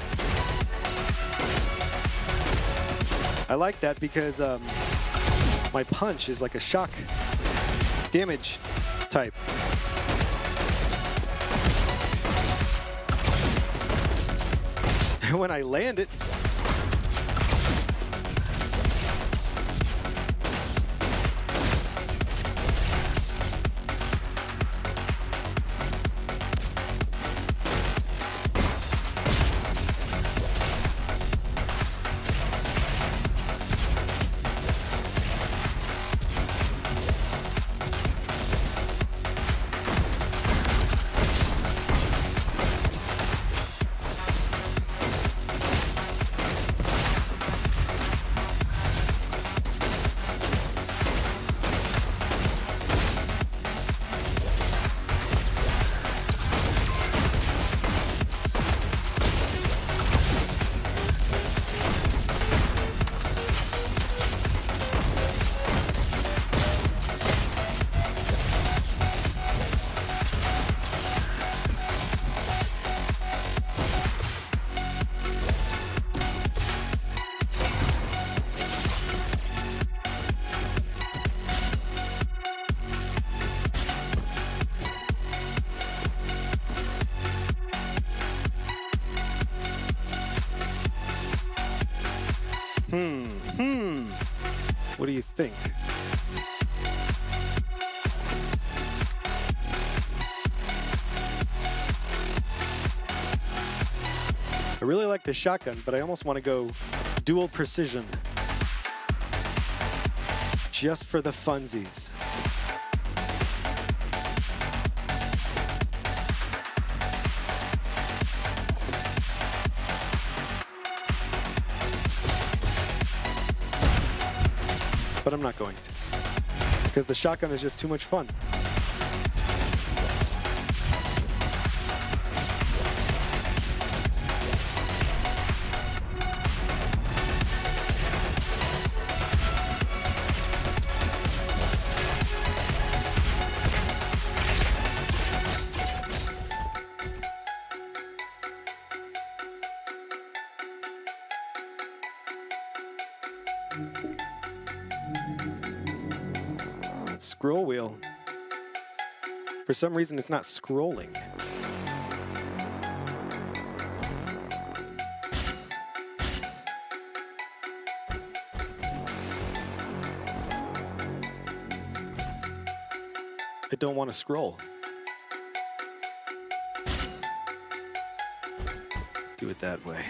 I like that because my punch is like a shock damage type. When I land it, what do you think? I really like the shotgun, but I almost want to go dual precision. Just for the funsies. But I'm not going to, because the shotgun is just too much fun. Scroll wheel. For some reason, it's not scrolling. I don't want to scroll. Do it that way.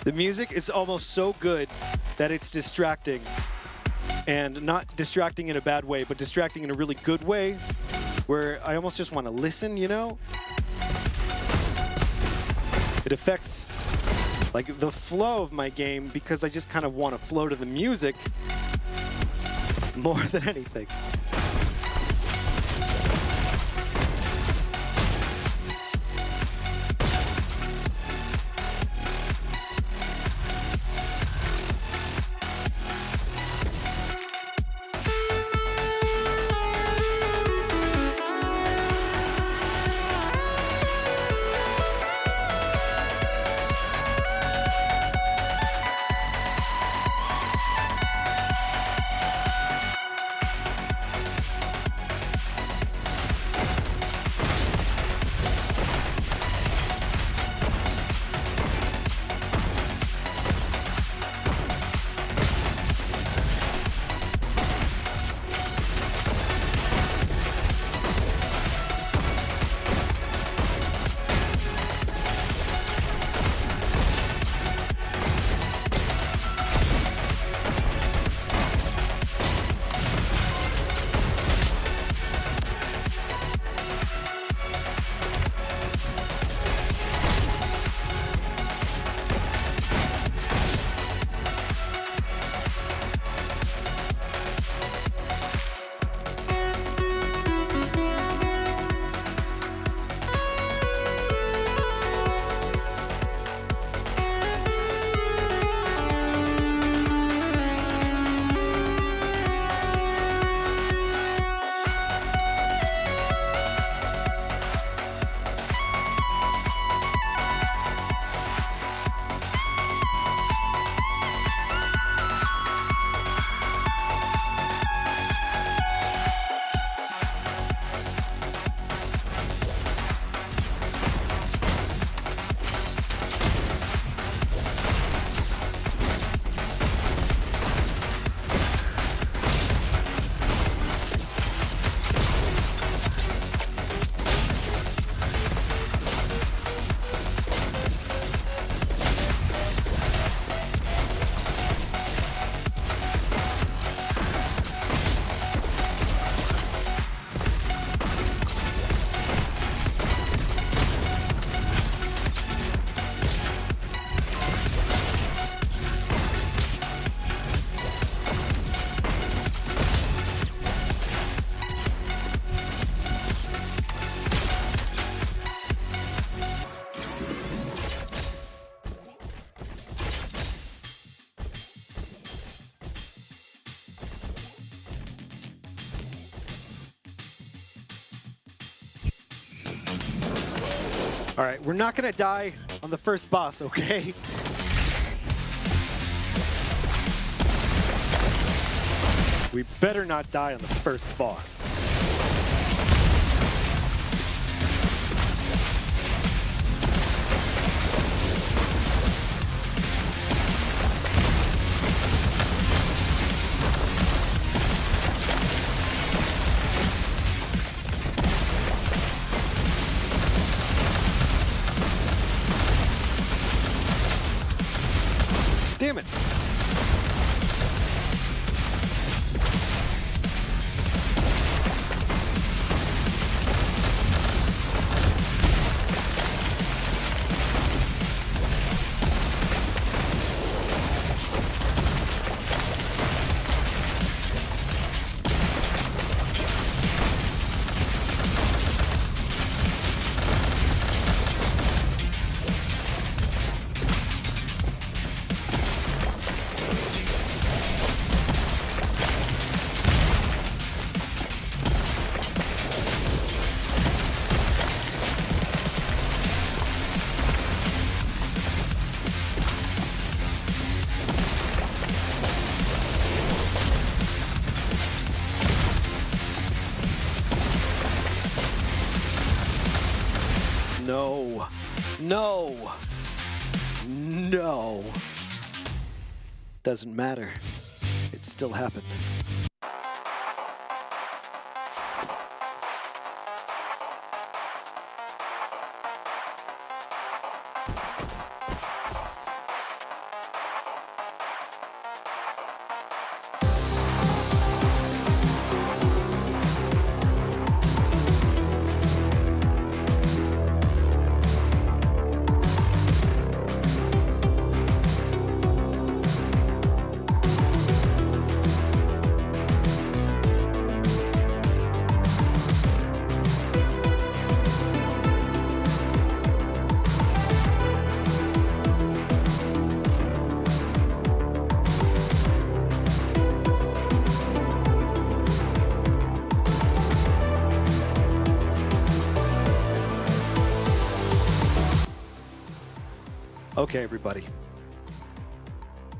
The music is almost so good that it's distracting. And not distracting in a bad way, but distracting in a really good way, where I almost just want to listen, you know? It affects like the flow of my game because I just kind of want to flow to the music more than anything. All right, we're not gonna die on the first boss, okay? We better not die on the first boss. Damn it. No. No. No. Doesn't matter. It still happened. Okay, everybody.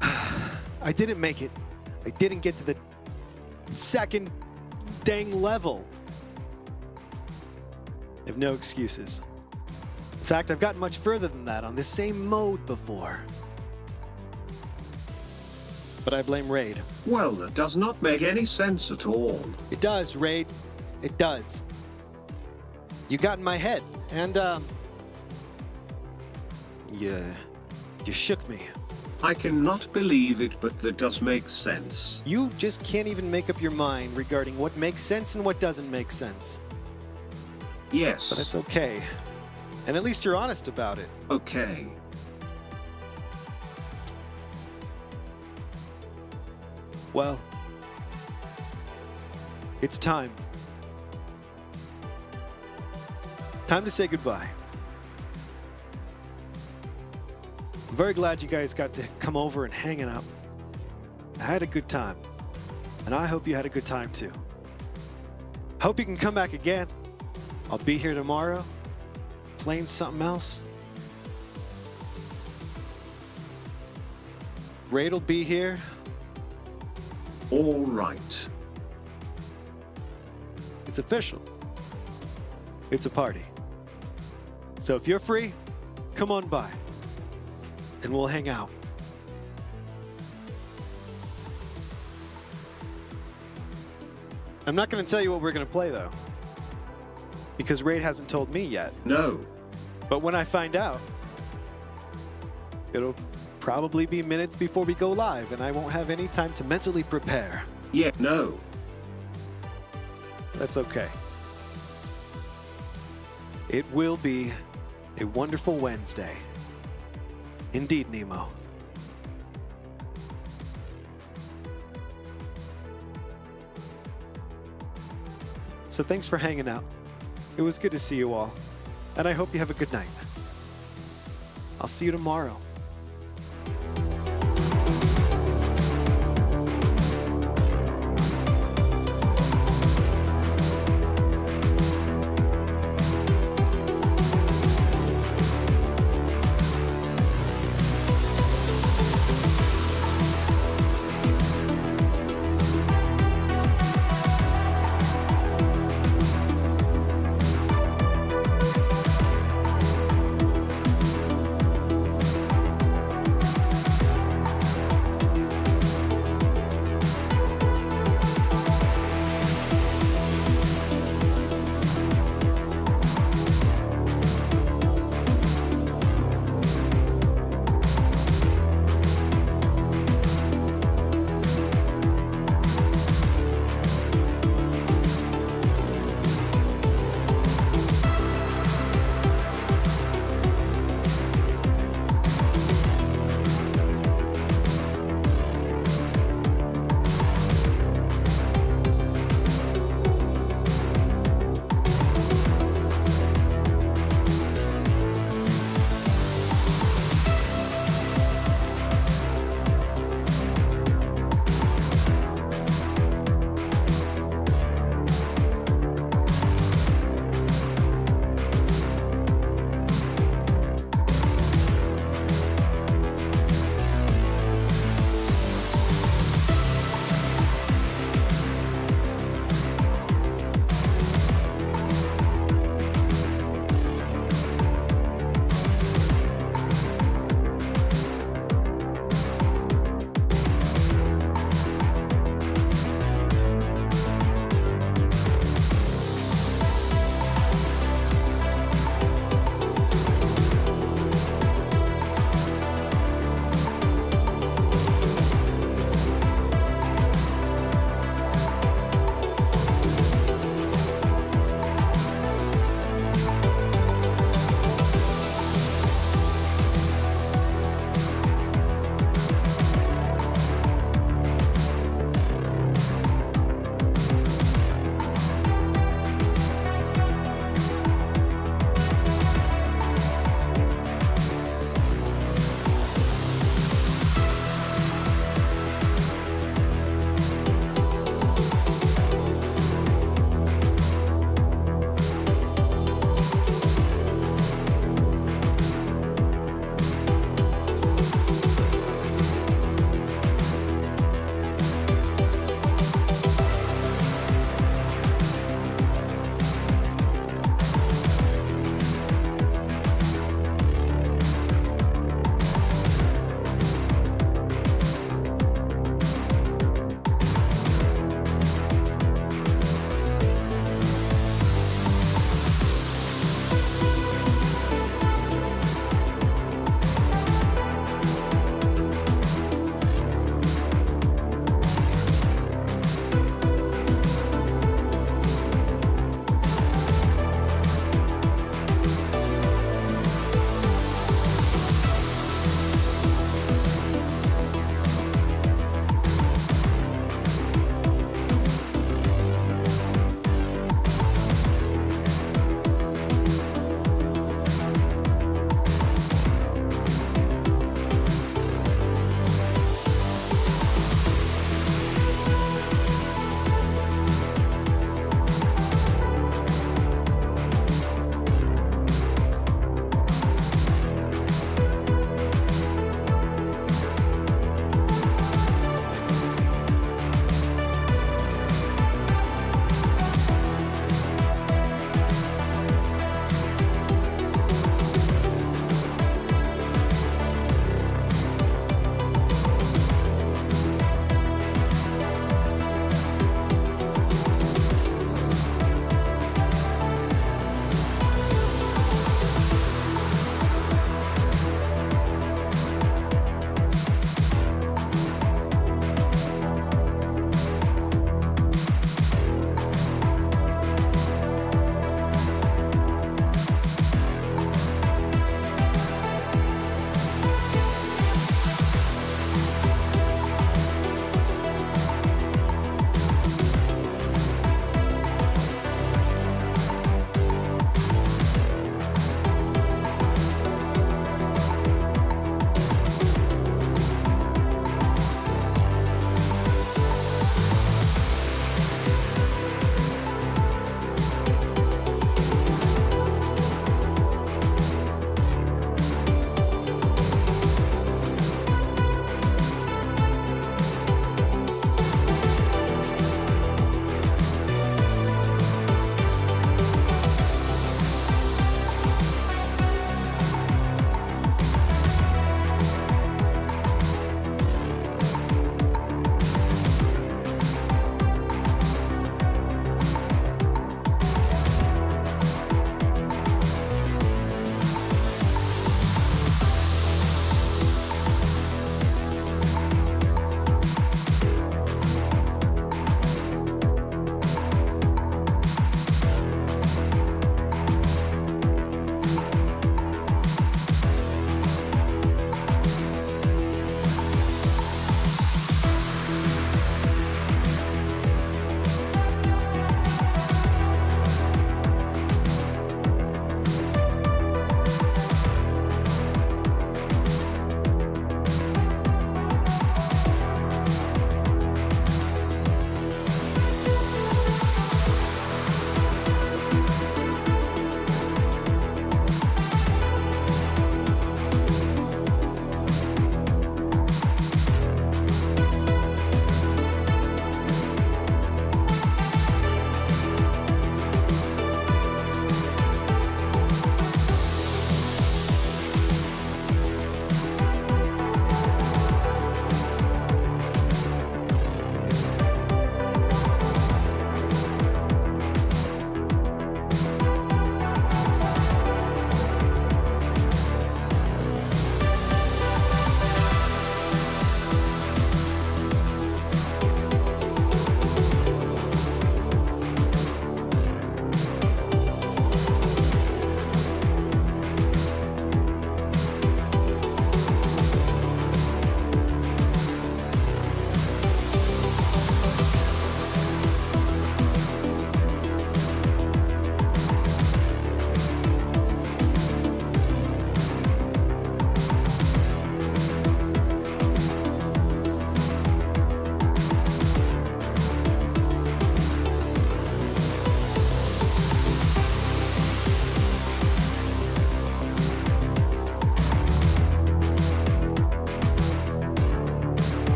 I didn't make it. I didn't get to the second dang level. I have no excuses. In fact, I've gotten much further than that on this same mode before. But I blame Raid. Well, that does not make any sense at all. It does, Raid. It does. You got in my head, and you shook me. I cannot believe it, but that does make sense. You just can't even make up your mind regarding what makes sense and what doesn't make sense. Yes. But it's okay. And at least you're honest about it. Okay. Well, it's time. Time to say goodbye. I'm very glad you guys got to come over and hang out. I had a good time, and I hope you had a good time too. Hope you can come back again. I'll be here tomorrow, playing something else. Raid will be here. All right. It's official. It's a party. So if you're free, come on by, and we'll hang out. I'm not going to tell you what we're going to play, though, because Raid hasn't told me yet. No. But when I find out, it'll probably be minutes before we go live, and I won't have any time to mentally prepare. Yeah, no. That's okay. It will be a wonderful Wednesday. Indeed, Nemo. So thanks for hanging out. It was good to see you all, and I hope you have a good night. I'll see you tomorrow.